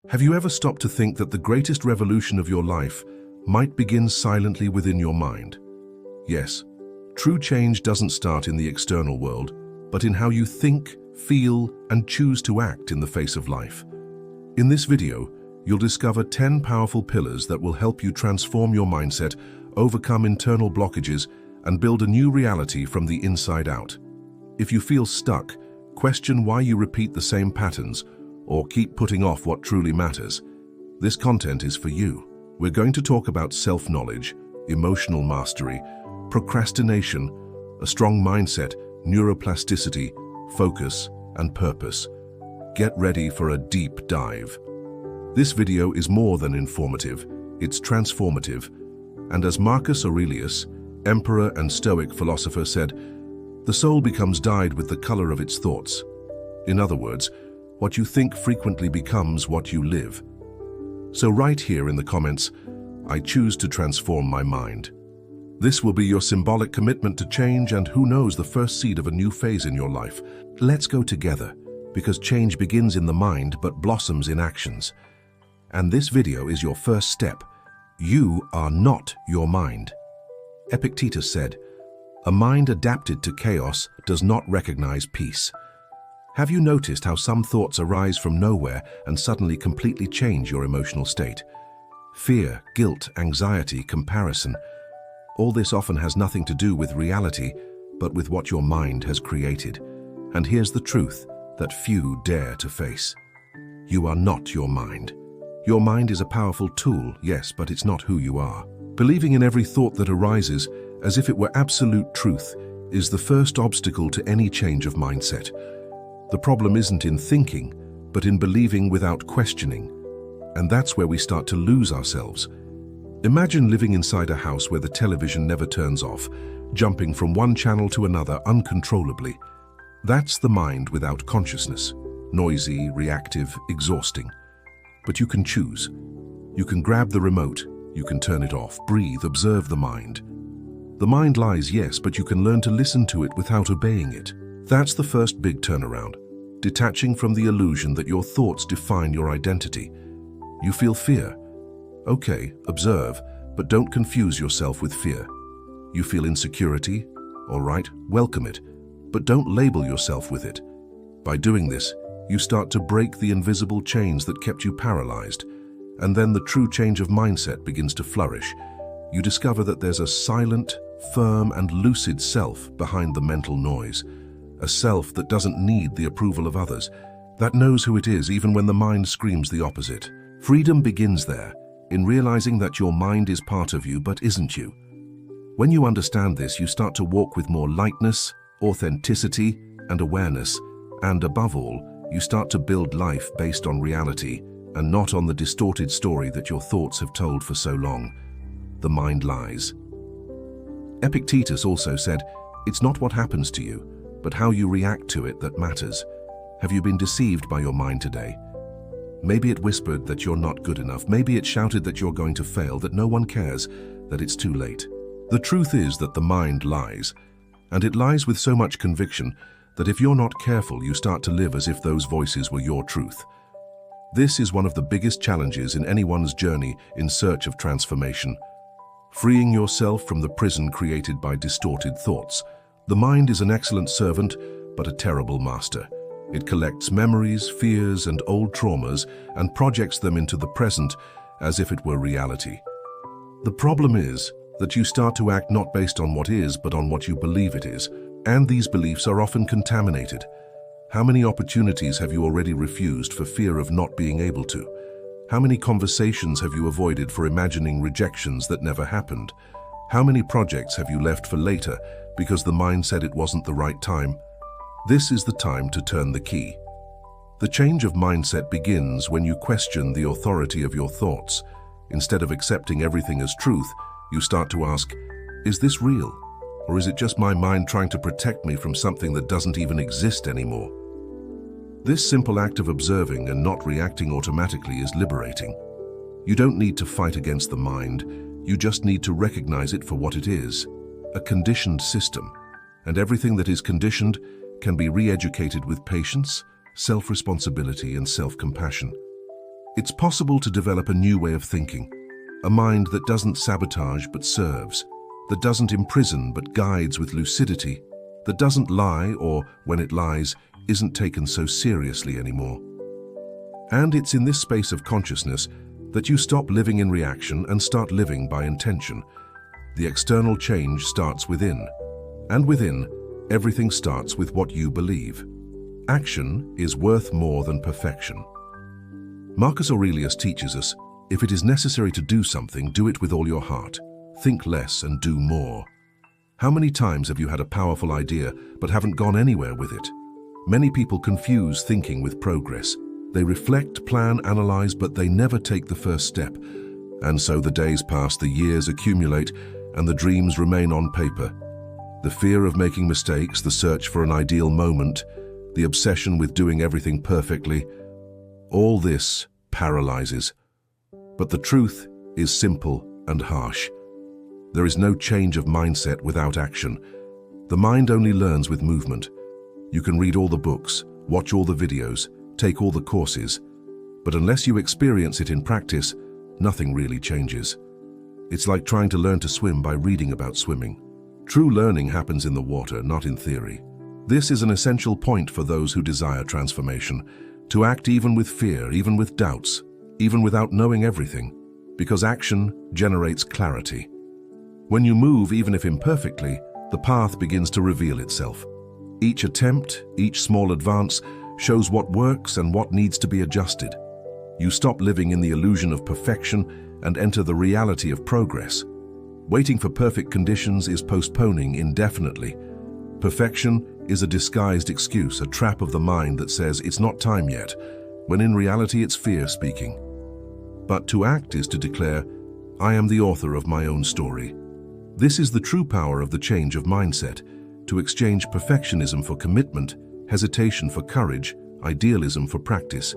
Have you ever stopped to think that the greatest revolution of your life might begin silently within your mind? Yes, true change doesn't start in the external world, but in how you think, feel, and choose to act in the face of life. In this video, you'll discover 10 powerful pillars that will help you transform your mindset, overcome internal blockages, and build a new reality from the inside out. If you feel stuck, question why you repeat the same patterns, or keep putting off what truly matters. This content is for you. We're going to talk about self-knowledge, emotional mastery, procrastination, a strong mindset, neuroplasticity, focus, and purpose. Get ready for a deep dive. This video is more than informative, it's transformative. And as Marcus Aurelius, emperor and Stoic philosopher, said, the soul becomes dyed with the color of its thoughts. In other words, what you think frequently becomes what you live. So write here in the comments, I choose to transform my mind. This will be your symbolic commitment to change and who knows, the first seed of a new phase in your life. Let's go together, because change begins in the mind but blossoms in actions. And this video is your first step. You are not your mind. Epictetus said, a mind adapted to chaos does not recognize peace. Have you noticed how some thoughts arise from nowhere and suddenly completely change your emotional state? Fear, guilt, anxiety, comparison. All this often has nothing to do with reality, but with what your mind has created. And here's the truth that few dare to face. You are not your mind. Your mind is a powerful tool, yes, but it's not who you are. Believing in every thought that arises as if it were absolute truth is the first obstacle to any change of mindset. The problem isn't in thinking, but in believing without questioning. And that's where we start to lose ourselves. Imagine living inside a house where the television never turns off, jumping from one channel to another uncontrollably. That's the mind without consciousness. Noisy, reactive, exhausting. But you can choose. You can grab the remote, you can turn it off, breathe, observe the mind. The mind lies, yes, but you can learn to listen to it without obeying it. That's the first big turnaround. Detaching from the illusion that your thoughts define your identity. You feel fear. Okay, observe, but don't confuse yourself with fear. You feel insecurity? All right, welcome it, but don't label yourself with it. By doing this, you start to break the invisible chains that kept you paralyzed, and then the true change of mindset begins to flourish. You discover that there's a silent, firm, and lucid self behind the mental noise. A self that doesn't need the approval of others, that knows who it is even when the mind screams the opposite. Freedom begins there, in realizing that your mind is part of you but isn't you. When you understand this, you start to walk with more lightness, authenticity, and awareness, and above all, you start to build life based on reality and not on the distorted story that your thoughts have told for so long. The mind lies. Epictetus also said, it's not what happens to you, but how you react to it that matters. Have you been deceived by your mind today? Maybe it whispered that you're not good enough. Maybe it shouted that you're going to fail, that no one cares, that it's too late. The truth is that the mind lies, and it lies with so much conviction that if you're not careful, you start to live as if those voices were your truth. This is one of the biggest challenges in anyone's journey in search of transformation. Freeing yourself from the prison created by distorted thoughts. The mind is an excellent servant, but a terrible master. It collects memories, fears, and old traumas and projects them into the present as if it were reality. The problem is that you start to act not based on what is, but on what you believe it is. And these beliefs are often contaminated. How many opportunities have you already refused for fear of not being able to? How many conversations have you avoided for imagining rejections that never happened? How many projects have you left for later because the mind said it wasn't the right time? This is the time to turn the key. The change of mindset begins when you question the authority of your thoughts. Instead of accepting everything as truth, you start to ask, is this real? Or is it just my mind trying to protect me from something that doesn't even exist anymore? This simple act of observing and not reacting automatically is liberating. You don't need to fight against the mind, you just need to recognize it for what it is, a conditioned system. And everything that is conditioned can be re-educated with patience, self-responsibility, and self-compassion. It's possible to develop a new way of thinking, a mind that doesn't sabotage but serves, that doesn't imprison but guides with lucidity, that doesn't lie or, when it lies, isn't taken so seriously anymore. And it's in this space of consciousness that you stop living in reaction and start living by intention. The external change starts within, and within, everything starts with what you believe. Action is worth more than perfection. Marcus Aurelius teaches us, if it is necessary to do something, do it with all your heart. Think less and do more. How many times have you had a powerful idea but haven't gone anywhere with it? Many people confuse thinking with progress. They reflect, plan, analyze, but they never take the first step. And so the days pass, the years accumulate, and the dreams remain on paper. The fear of making mistakes, the search for an ideal moment, the obsession with doing everything perfectly, all this paralyzes. But the truth is simple and harsh. There is no change of mindset without action. The mind only learns with movement. You can read all the books, watch all the videos, take all the courses, but unless you experience it in practice, nothing really changes. It's like trying to learn to swim by reading about swimming. True learning happens in the water, not in theory. This is an essential point for those who desire transformation, to act even with fear, even with doubts, even without knowing everything, because action generates clarity. When you move, even if imperfectly, the path begins to reveal itself. Each attempt, each small advance, shows what works and what needs to be adjusted. You stop living in the illusion of perfection and enter the reality of progress. Waiting for perfect conditions is postponing indefinitely. Perfection is a disguised excuse, a trap of the mind that says it's not time yet, when in reality it's fear speaking. But to act is to declare, I am the author of my own story. This is the true power of the change of mindset, to exchange perfectionism for commitment, hesitation for courage, idealism for practice.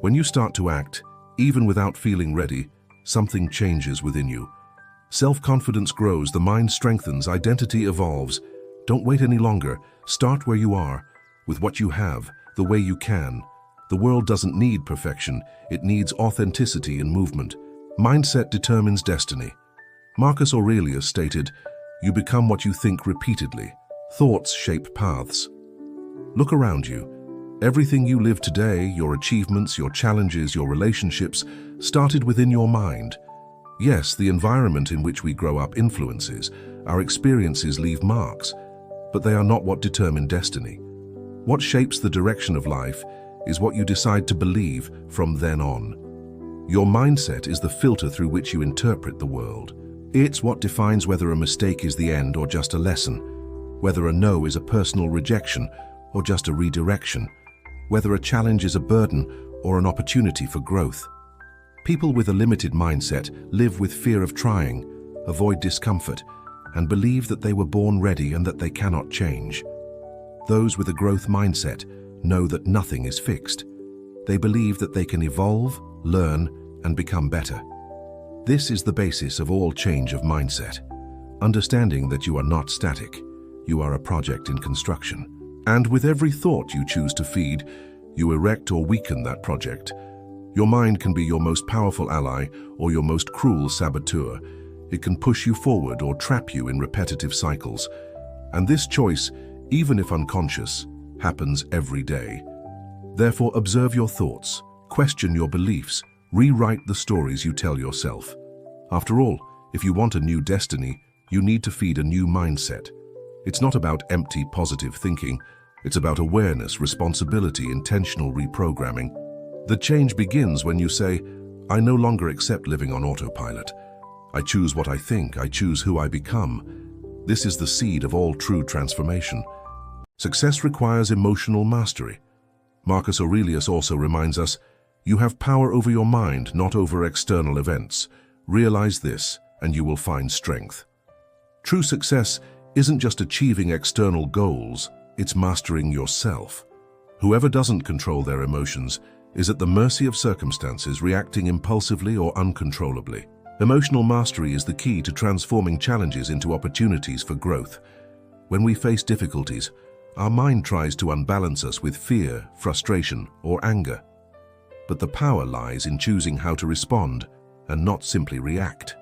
When you start to act, even without feeling ready, something changes within you. Self-confidence grows, the mind strengthens, identity evolves. Don't wait any longer. Start where you are, with what you have, the way you can. The world doesn't need perfection, it needs authenticity and movement. Mindset determines destiny. Marcus Aurelius stated, "You become what you think repeatedly. Thoughts shape paths." Look around you. Everything you live today, your achievements, your challenges, your relationships, started within your mind. Yes, the environment in which we grow up influences, our experiences leave marks, but they are not what determine destiny. What shapes the direction of life is what you decide to believe from then on. Your mindset is the filter through which you interpret the world. It's what defines whether a mistake is the end or just a lesson, whether a no is a personal rejection or just a redirection, whether a challenge is a burden or an opportunity for growth. People with a limited mindset live with fear of trying, avoid discomfort, and believe that they were born ready and that they cannot change. Those with a growth mindset know that nothing is fixed. They believe that they can evolve, learn, and become better. This is the basis of all change of mindset. Understanding that you are not static, you are a project in construction. And with every thought you choose to feed, you erect or weaken that project. Your mind can be your most powerful ally or your most cruel saboteur. It can push you forward or trap you in repetitive cycles. And this choice, even if unconscious, happens every day. Therefore, observe your thoughts, question your beliefs, rewrite the stories you tell yourself. After all, if you want a new destiny, you need to feed a new mindset. It's not about empty positive thinking. It's about awareness, responsibility, intentional reprogramming. The change begins when you say, I no longer accept living on autopilot. I choose what I think, I choose who I become. This is the seed of all true transformation. Success requires emotional mastery. Marcus Aurelius also reminds us, you have power over your mind, not over external events. Realize this, and you will find strength. True success isn't just achieving external goals, it's mastering yourself. Whoever doesn't control their emotions is at the mercy of circumstances, reacting impulsively or uncontrollably. Emotional mastery is the key to transforming challenges into opportunities for growth. When we face difficulties, our mind tries to unbalance us with fear, frustration, or anger. but the power lies in choosing how to respond and not simply react.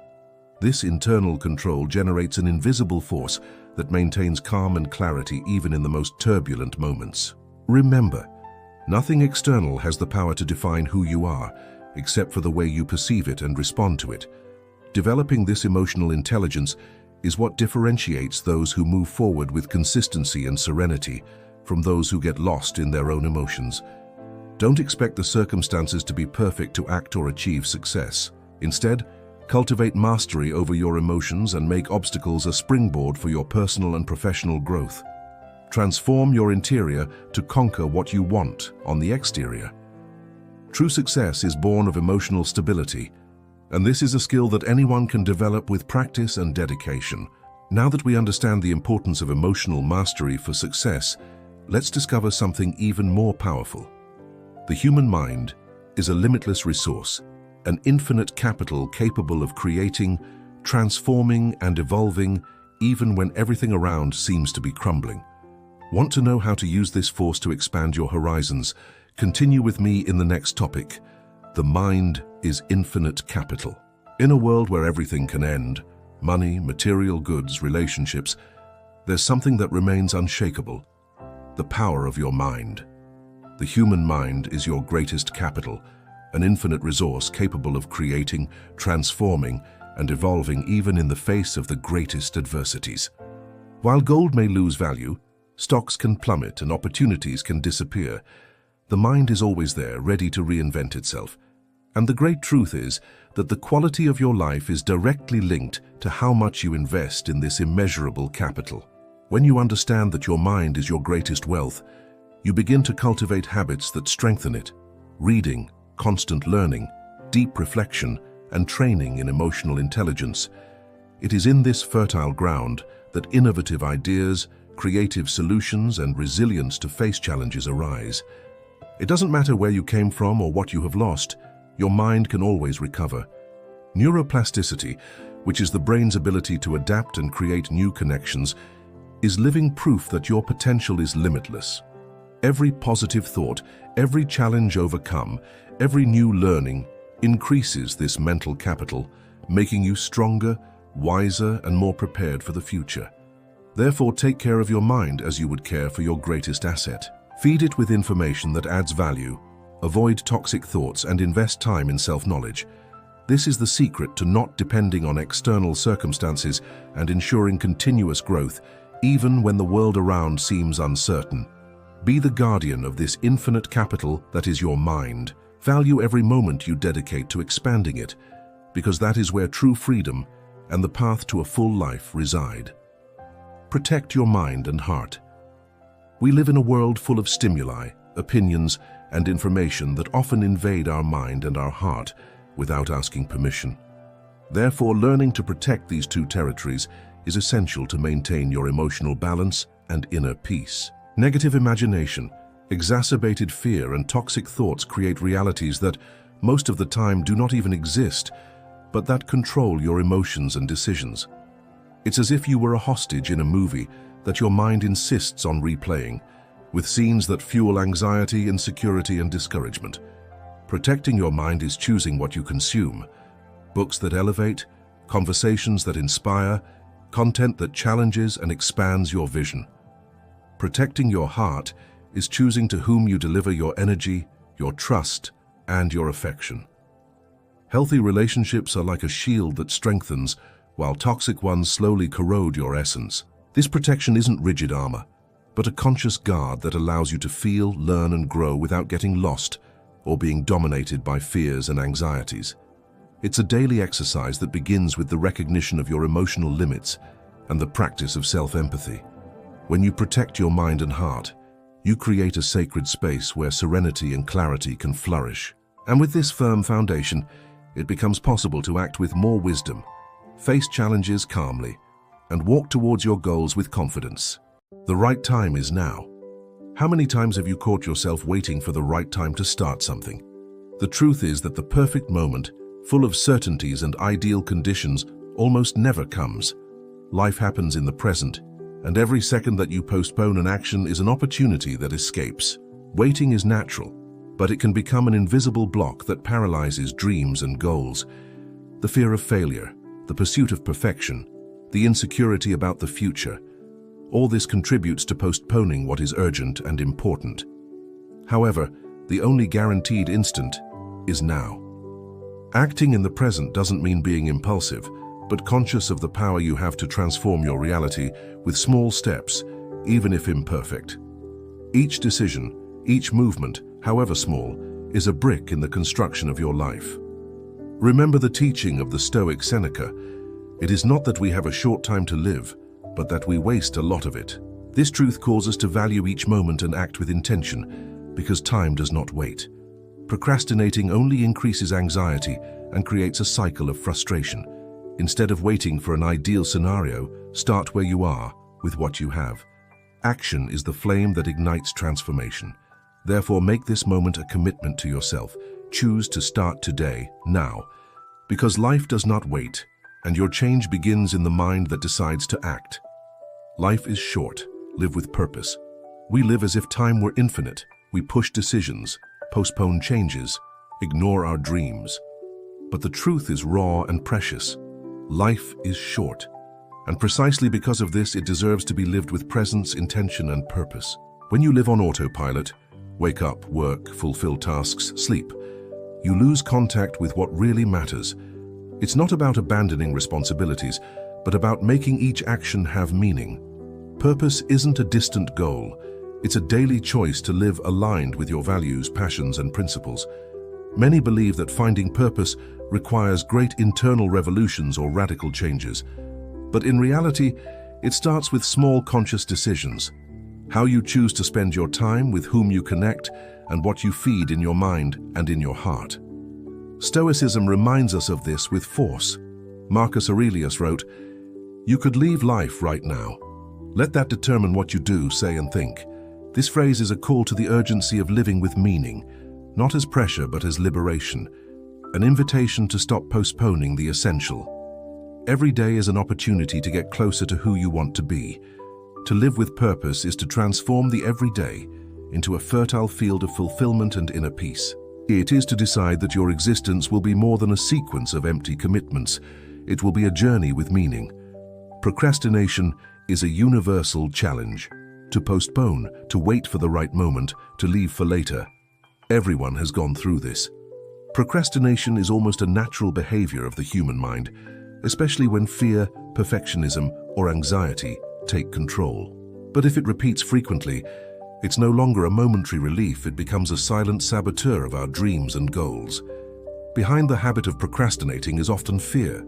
This internal control generates an invisible force that maintains calm and clarity even in the most turbulent moments. Remember, nothing external has the power to define who you are, except for the way you perceive it and respond to it. Developing this emotional intelligence is what differentiates those who move forward with consistency and serenity from those who get lost in their own emotions. Don't expect the circumstances to be perfect to act or achieve success. Instead, cultivate mastery over your emotions and make obstacles a springboard for your personal and professional growth. Transform your interior to conquer what you want on the exterior. True success is born of emotional stability, and this is a skill that anyone can develop with practice and dedication. Now that we understand the importance of emotional mastery for success, let's discover something even more powerful. The human mind is a limitless resource, an infinite capital capable of creating, transforming, and evolving even when everything around seems to be crumbling. Want to know how to use this force to expand your horizons? Continue with me in the next topic. The mind is infinite capital. In a world where everything can end, money, material goods, relationships, there's something that remains unshakable: the power of your mind. The human mind is your greatest capital, an infinite resource capable of creating, transforming, and evolving even in the face of the greatest adversities. While gold may lose value, stocks can plummet and opportunities can disappear, the mind is always there, ready to reinvent itself. And the great truth is that the quality of your life is directly linked to how much you invest in this immeasurable capital. When you understand that your mind is your greatest wealth, you begin to cultivate habits that strengthen it: reading, constant learning, deep reflection, and training in emotional intelligence. It is in this fertile ground that innovative ideas, creative solutions, and resilience to face challenges arise. It doesn't matter where you came from or what you have lost, your mind can always recover. Neuroplasticity, which is the brain's ability to adapt and create new connections, is living proof that your potential is limitless. Every positive thought, every challenge overcome, every new learning increases this mental capital, making you stronger, wiser, and more prepared for the future. Therefore, take care of your mind as you would care for your greatest asset. Feed it with information that adds value, avoid toxic thoughts, and invest time in self-knowledge. This is the secret to not depending on external circumstances and ensuring continuous growth, even when the world around seems uncertain. Be the guardian of this infinite capital that is your mind. Value every moment you dedicate to expanding it, because that is where true freedom and the path to a full life reside. Protect your mind and heart. We live in a world full of stimuli, opinions, and information that often invade our mind and our heart without asking permission. Therefore, learning to protect these two territories is essential to maintain your emotional balance and inner peace. Negative imagination, exacerbated fear, and toxic thoughts create realities that, most of the time, do not even exist, but that control your emotions and decisions. It's as if you were a hostage in a movie that your mind insists on replaying, with scenes that fuel anxiety, insecurity, and discouragement. Protecting your mind is choosing what you consume: books that elevate, conversations that inspire, content that challenges and expands your vision. Protecting your heart is choosing to whom you deliver your energy, your trust, and your affection. Healthy relationships are like a shield that strengthens, while toxic ones slowly corrode your essence. This protection isn't rigid armor, but a conscious guard that allows you to feel, learn, and grow without getting lost or being dominated by fears and anxieties. It's a daily exercise that begins with the recognition of your emotional limits and the practice of self-empathy. When you protect your mind and heart, you create a sacred space where serenity and clarity can flourish. And with this firm foundation, it becomes possible to act with more wisdom, face challenges calmly, and walk towards your goals with confidence. The right time is now. How many times have you caught yourself waiting for the right time to start something? The truth is that the perfect moment, full of certainties and ideal conditions, almost never comes. Life happens in the present, and every second that you postpone an action is an opportunity that escapes. Waiting is natural, but it can become an invisible block that paralyzes dreams and goals. The fear of failure, the pursuit of perfection, the insecurity about the future, all this contributes to postponing what is urgent and important. However, the only guaranteed instant is now. Acting in the present doesn't mean being impulsive, but conscious of the power you have to transform your reality with small steps, even if imperfect. Each decision, each movement, however small, is a brick in the construction of your life. Remember the teaching of the Stoic Seneca. It is not that we have a short time to live, but that we waste a lot of it. This truth calls us to value each moment and act with intention, because time does not wait. Procrastinating only increases anxiety and creates a cycle of frustration. Instead of waiting for an ideal scenario, start where you are, with what you have. Action is the flame that ignites transformation. Therefore, make this moment a commitment to yourself. Choose to start today, now. Because life does not wait, and your change begins in the mind that decides to act. Life is short. Live with purpose. We live as if time were infinite. We push decisions, postpone changes, ignore our dreams. But the truth is raw and precious. Life is short. And precisely because of this, it deserves to be lived with presence, intention, and purpose. When you live on autopilot, wake up, work, fulfill tasks, sleep, you lose contact with what really matters. It's not about abandoning responsibilities, but about making each action have meaning. Purpose isn't a distant goal. It's a daily choice to live aligned with your values, passions, and principles. Many believe that finding purpose requires great internal revolutions or radical changes. But in reality, it starts with small conscious decisions. How you choose to spend your time, with whom you connect, and what you feed in your mind and in your heart. Stoicism reminds us of this with force. Marcus Aurelius wrote, "You could leave life right now. Let that determine what you do, say, and think." This phrase is a call to the urgency of living with meaning, not as pressure but as liberation, an invitation to stop postponing the essential. Every day is an opportunity to get closer to who you want to be. To live with purpose is to transform the everyday into a fertile field of fulfillment and inner peace. It is to decide that your existence will be more than a sequence of empty commitments. It will be a journey with meaning. Procrastination is a universal challenge. To postpone, to wait for the right moment, to leave for later. Everyone has gone through this. Procrastination is almost a natural behavior of the human mind, especially when fear, perfectionism, or anxiety take control. But if it repeats frequently, it's no longer a momentary relief, it becomes a silent saboteur of our dreams and goals. Behind the habit of procrastinating is often fear.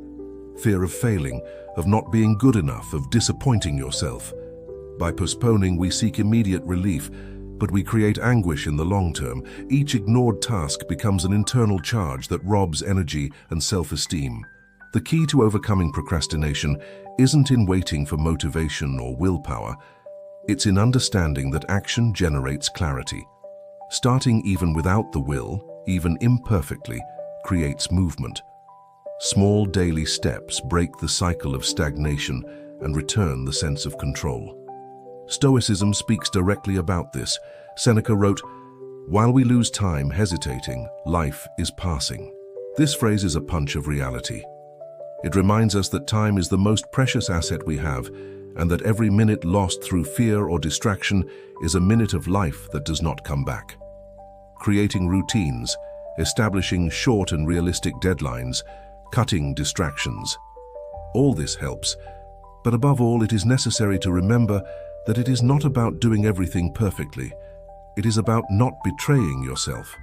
Fear of failing, of not being good enough, of disappointing yourself. By postponing, we seek immediate relief, but we create anguish in the long term. Each ignored task becomes an internal charge that robs energy and self-esteem. The key to overcoming procrastination isn't in waiting for motivation or willpower. It's in understanding that action generates clarity. Starting even without the will, even imperfectly, creates movement. Small daily steps break the cycle of stagnation and return the sense of control. Stoicism speaks directly about this. Seneca wrote, "While we lose time hesitating, life is passing." This phrase is a punch of reality. It reminds us that time is the most precious asset we have, and that every minute lost through fear or distraction is a minute of life that does not come back. Creating routines, establishing short and realistic deadlines, cutting distractions. All this helps, but above all, it is necessary to remember that it is not about doing everything perfectly. It is about not betraying yourself.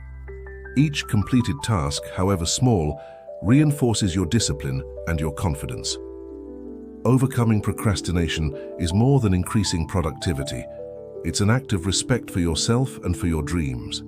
Each completed task, however small, reinforces your discipline and your confidence. Overcoming procrastination is more than increasing productivity. It's an act of respect for yourself and for your dreams.